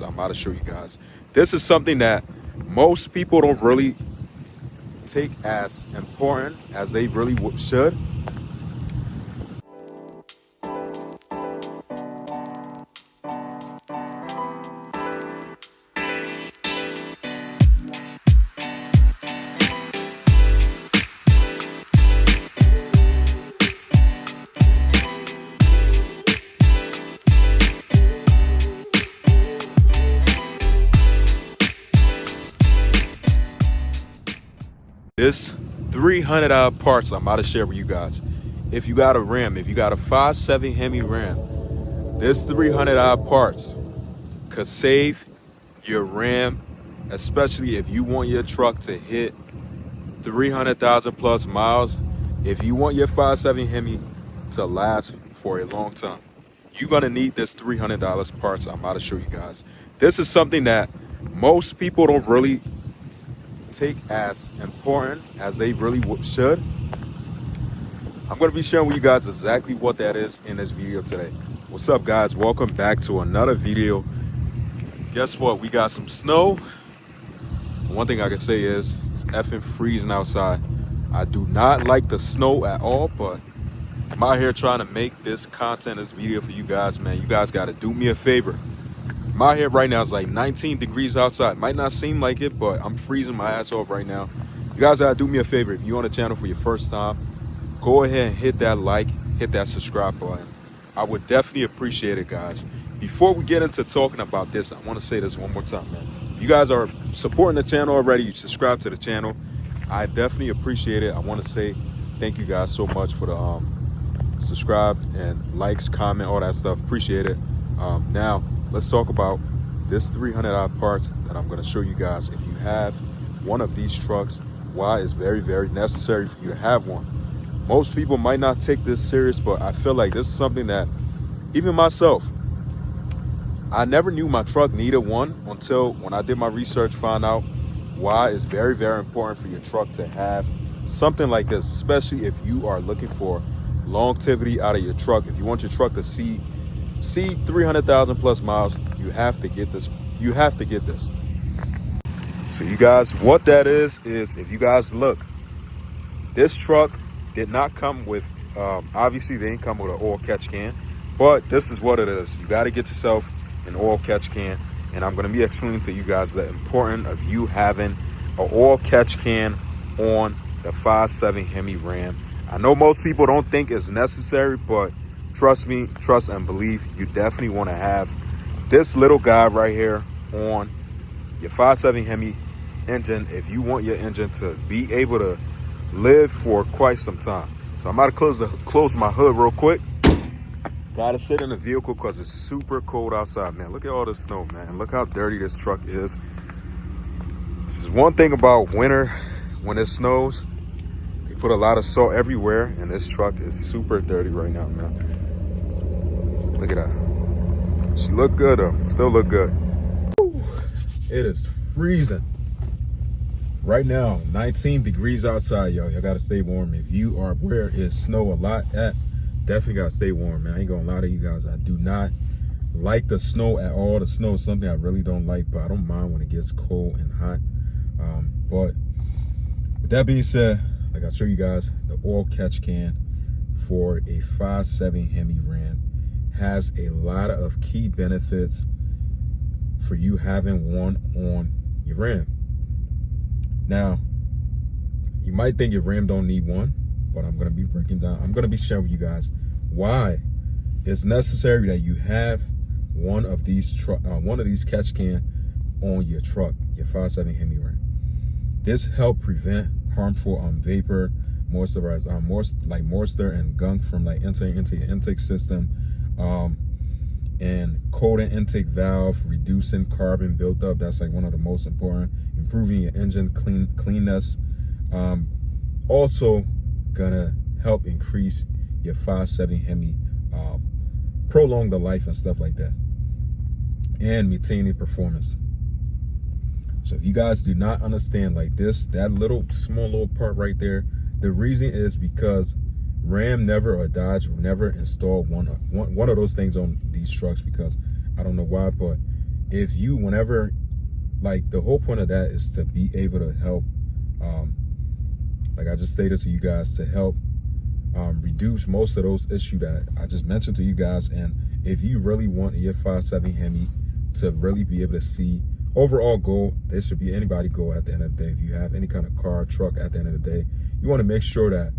I'm about to show you guys. This is something that most people don't really take as important as they really should. This $300 parts I'm about to share with you guys. If you got a Ram, if you got a 5.7 Hemi Ram, this $300 parts could save your Ram, especially if you want your truck to hit 300,000 plus miles. If you want your 5.7 Hemi to last for a long time, you're gonna need this $300 parts I'm about to show you guys. This is something that most people don't really take as important as they really should. I'm going to be sharing with you guys exactly what that is in this video today. What's up, guys? Welcome back to another video. Guess what? We got some snow. One thing I can say is it's effing freezing outside. I do not like the snow at all, but I'm out here trying to make this content, this video for you guys, man. You guys got to do me a favor. My here right now is like 19 degrees outside. Might not seem like it, but I'm freezing my ass off right now. You guys gotta do me a favor. If you're on the channel for your first time, go ahead and hit that like, hit that subscribe button. I would definitely appreciate it, guys. Before we get into talking about this, I want to say this one more time, man. You guys are supporting the channel already. You subscribe to the channel. I definitely appreciate it. I want to say thank you guys so much for the subscribe and likes, comment, all that stuff. Appreciate it. Now, let's talk about this $300 parts that I'm going to show you guys. If you have one of these trucks, why it's very, very necessary for you to have one. Most people might not take this serious, but I feel like this is something that even myself, I never knew my truck needed one until when I did my research, found out why it's very, very important for your truck to have something like this, especially if you are looking for longevity out of your truck. If you want your truck to see 300,000 plus miles, you have to get this. You have to get this. So you guys, what that is if you guys look, this truck did not come with, obviously they didn't come with an oil catch can, but this is what it is. You got to get yourself an oil catch can, and I'm going to be explaining to you guys the importance of you having an oil catch can on the 5.7 Hemi Ram. I know most people don't think it's necessary, but trust me, trust and believe, you definitely want to have this little guy right here on your 5.7 Hemi engine if you want your engine to be able to live for quite some time. So I'm about to close my hood real quick. Gotta sit in the vehicle because it's super cold outside, man. Look at all this snow, man. Look how dirty this truck is. This is one thing about winter. When it snows, they put a lot of salt everywhere, and this truck is super dirty right now, man. Look at that. She look good though. Still look good. Woo. It is freezing. Right now, 19 degrees outside, y'all. Y'all gotta stay warm. If you are where it snow a lot at, definitely gotta stay warm, man. I ain't gonna lie to you guys. I do not like the snow at all. The snow is something I really don't like, but I don't mind when it gets cold and hot. But with that being said, like I show you guys, the oil catch can for a 5.7 Hemi Ram has a lot of key benefits for you having one on your Ram. Now, you might think your Ram don't need one, but I'm going to be breaking down. I'm going to be sharing with you guys why it's necessary that you have one of these catch can on your truck, your 5.7 Hemi Ram. This help prevent harmful vapor, moisture and gunk from like entering into your intake system, and coating intake valve, reducing carbon buildup. That's like one of the most important. Improving your engine cleanness. Also gonna help increase your 5.7 Hemi, prolong the life and stuff like that, and maintaining performance. So if you guys do not understand like this, that small little part right there, the reason is because Ram or Dodge never installed one of those things on these trucks, because I don't know why, but if you, whenever, like, the whole point of that is to be able to help, like I just stated to you guys, to help reduce most of those issues that I just mentioned to you guys. And if you really want your 5.7 Hemi to really be able to see overall goal, this should be anybody goal at the end of the day. If you have any kind of car, truck, at the end of the day, you want to make sure that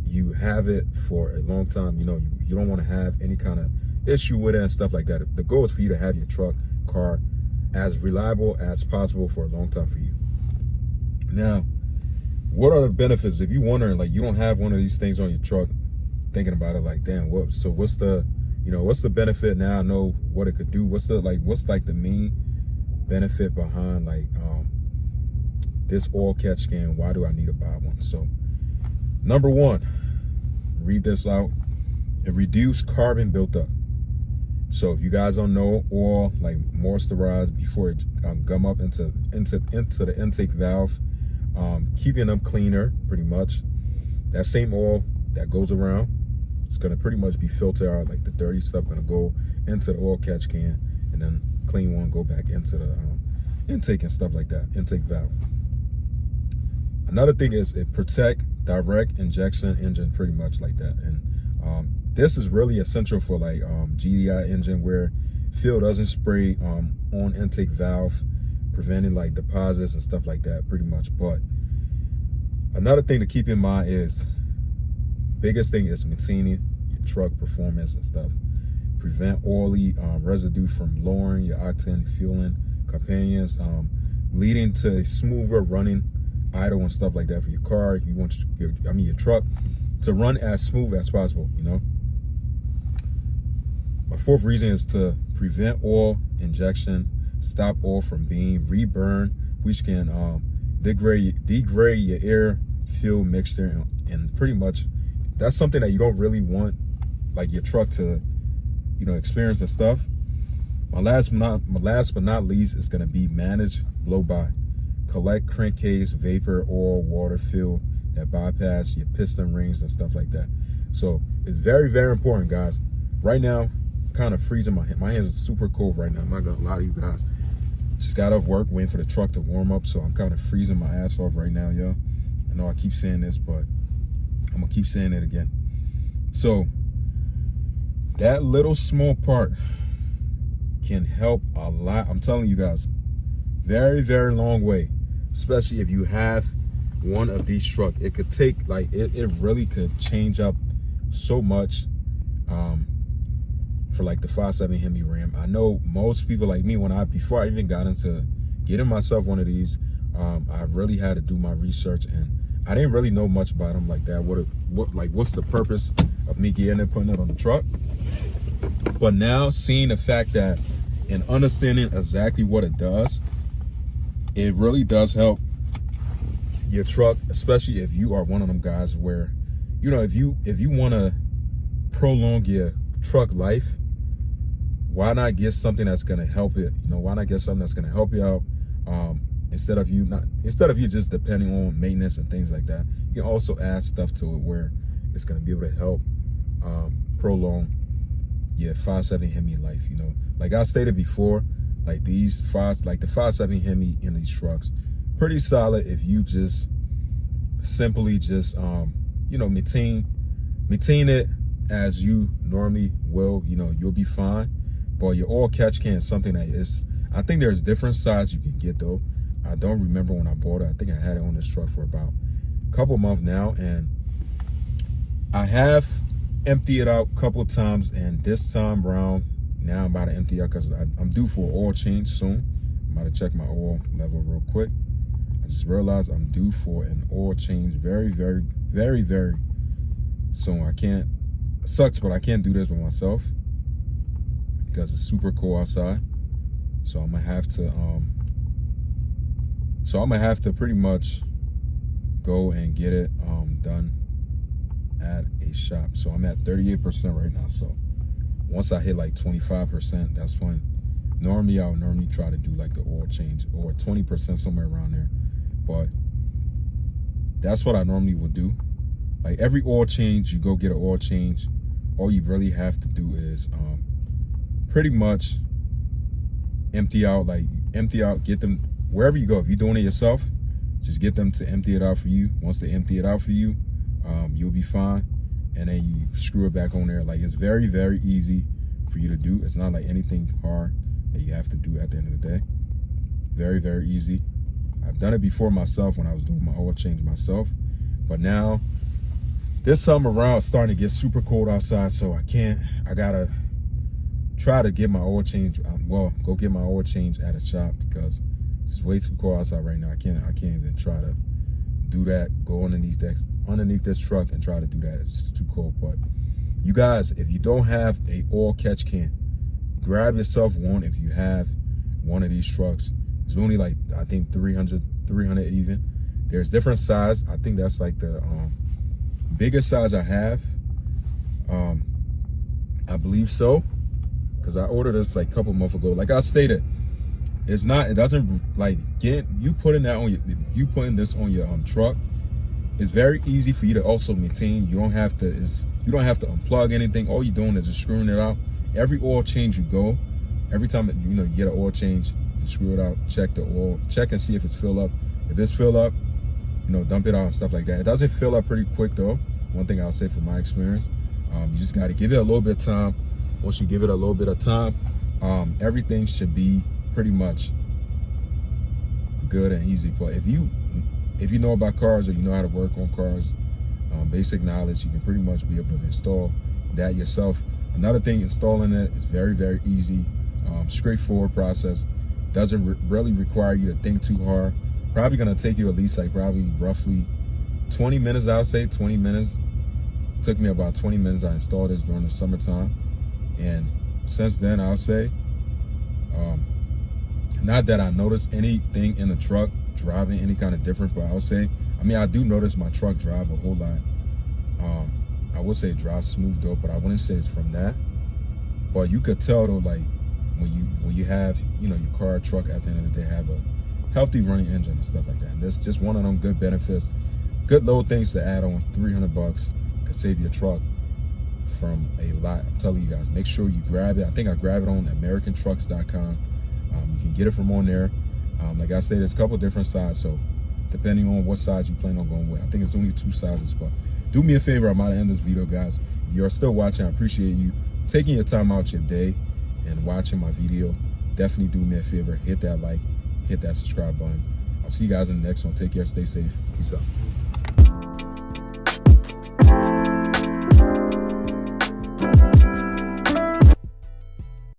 you have it for a long time. You know, you don't want to have any kind of issue with it and stuff like that. The goal is for you to have your truck, car, as reliable as possible for a long time for you. Now, what are the benefits? If you're wondering, like, you don't have one of these things on your truck, thinking about it, like, damn, what's the, what's the benefit? Now I know what it could do. What's the main benefit behind, like, this oil catch can? Why do I need to buy one? So, number one, read this out. It reduces carbon built up. So if you guys don't know, oil, like, moisturize before it gum up into the intake valve, keeping them cleaner, pretty much. That same oil that goes around, it's gonna pretty much be filtered out, like the dirty stuff gonna go into the oil catch can, and then clean one go back into the intake and stuff like that, intake valve. Another thing is it protect direct injection engine, pretty much like that. And this is really essential for, like, GDI engine, where fuel doesn't spray on intake valve, preventing, like, deposits and stuff like that, pretty much. But another thing to keep in mind is, biggest thing is maintaining your truck performance and stuff. Prevent oily residue from lowering your octane fueling companions, leading to a smoother running idle and stuff like that for your car. You want your truck to run as smooth as possible, My fourth reason is to prevent oil injection, stop oil from being reburned, which can degrade your air fuel mixture, and pretty much that's something that you don't really want, like, your truck to, experience and stuff. My last but not least is gonna be manage blow by. Collect crankcase, vapor, oil, water, fuel that bypass your piston rings and stuff like that. So it's very, very important, guys. Right now, kind of freezing my hands are super cold right now. I'm not gonna lie to you guys. Just got off work, waiting for the truck to warm up, so I'm kind of freezing my ass off right now, yo. I know I keep saying this, but I'm gonna keep saying it again. So that little small part can help a lot. I'm telling you guys, very, very long way, especially if you have one of these trucks. It could take, like, it really could change up so much for, like, the 5.7 Hemi Ram. I know most people like me, before I even got into getting myself one of these, I really had to do my research, and I didn't really know much about them like that. What's the purpose of me getting it, putting it on the truck? But now, seeing the fact that, and understanding exactly what it does, it really does help your truck, especially if you are one of them guys where, if you want to prolong your truck life, why not get something that's going to help it? Why not get something that's going to help you out, instead of you just depending on maintenance and things like that. You can also add stuff to it where it's going to be able to help prolong your 5.7 Hemi life. Like I stated before, like the 5.7 Hemi in these trucks, pretty solid if you just simply just maintain it as you normally will. You'll be fine. But your oil catch can is something that is, I think there's different sizes you can get, though. I don't remember when I bought it. I think I had it on this truck for about a couple months now, and I have emptied it out a couple of times, and this time around, now I'm about to empty out because I'm due for an oil change soon. I'm about to check my oil level real quick. I just realized I'm due for an oil change very, very, very, very soon. It sucks, but I can't do this by myself because it's super cold outside. So I'm gonna have to pretty much go and get it done at a shop. So I'm at 38% right now. So once I hit like 25%, that's when I would try to do like the oil change, or 20%, somewhere around there. But that's what I normally would do. Like every oil change, you go get an oil change. All you really have to do is pretty much empty out, get them wherever you go. If you're doing it yourself, just get them to empty it out for you. Once they empty it out for you, you'll be fine. And then you screw it back on there. Like, it's very, very easy for you to do. It's not like anything hard that you have to do at the end of the day. Very, very easy. I've done it before myself when I was doing my oil change myself. But now, this summer around, it's starting to get super cold outside, so I gotta try to get my oil change, go get my oil change at a shop, because it's way too cold outside right now. I can't even try to do that, go underneath this truck and try to do that. It's just too cold. But you guys, if you don't have a oil catch can, grab yourself one. If you have one of these trucks, it's only like, I think 300 even. There's different size. I think that's like the biggest size I have. I believe so, because I ordered this like a couple months ago. Like I stated, it doesn't like you putting this on your truck. It's very easy for you to also maintain. You don't have to unplug anything. All you're doing is just screwing it out. Every oil change you go, every time you get an oil change, you screw it out, check the oil, check and see if it's filled up. If it's filled up, dump it out and stuff like that. It doesn't fill up pretty quick though. One thing I would say from my experience, you just got to give it a little bit of time. Once you give it a little bit of time, everything should be pretty much good and easy. But if you know about cars, or you know how to work on cars, basic knowledge, you can pretty much be able to install that yourself. Another thing, installing it is very, very easy, straightforward process. Doesn't really require you to think too hard. Probably gonna take you at least roughly 20 minutes. I would say 20 minutes. It took me about 20 minutes. I installed this during the summertime, and since then, I'll say, not that I noticed anything in the truck driving any kind of different, but I'll say, I do notice my truck drive a whole lot. I would say it drives smooth though, but I wouldn't say it's from that. But you could tell though, like when you have, your car, truck, at the end of the day, have a healthy running engine and stuff like that. And that's just one of them good benefits, good little things to add on. $300 could save your truck from a lot. I'm telling you guys, make sure you grab it. I think I grabbed it on AmericanTrucks.com. You can get it from on there. Like I said, there's a couple different sizes, so depending on what size you plan on going with, I think it's only 2 sizes. But do me a favor, I'm about to end this video, guys. If you're still watching, I appreciate you taking your time out your day and watching my video. Definitely do me a favor, hit that like, hit that subscribe button. I'll see you guys in the next one. Take care, stay safe, peace out.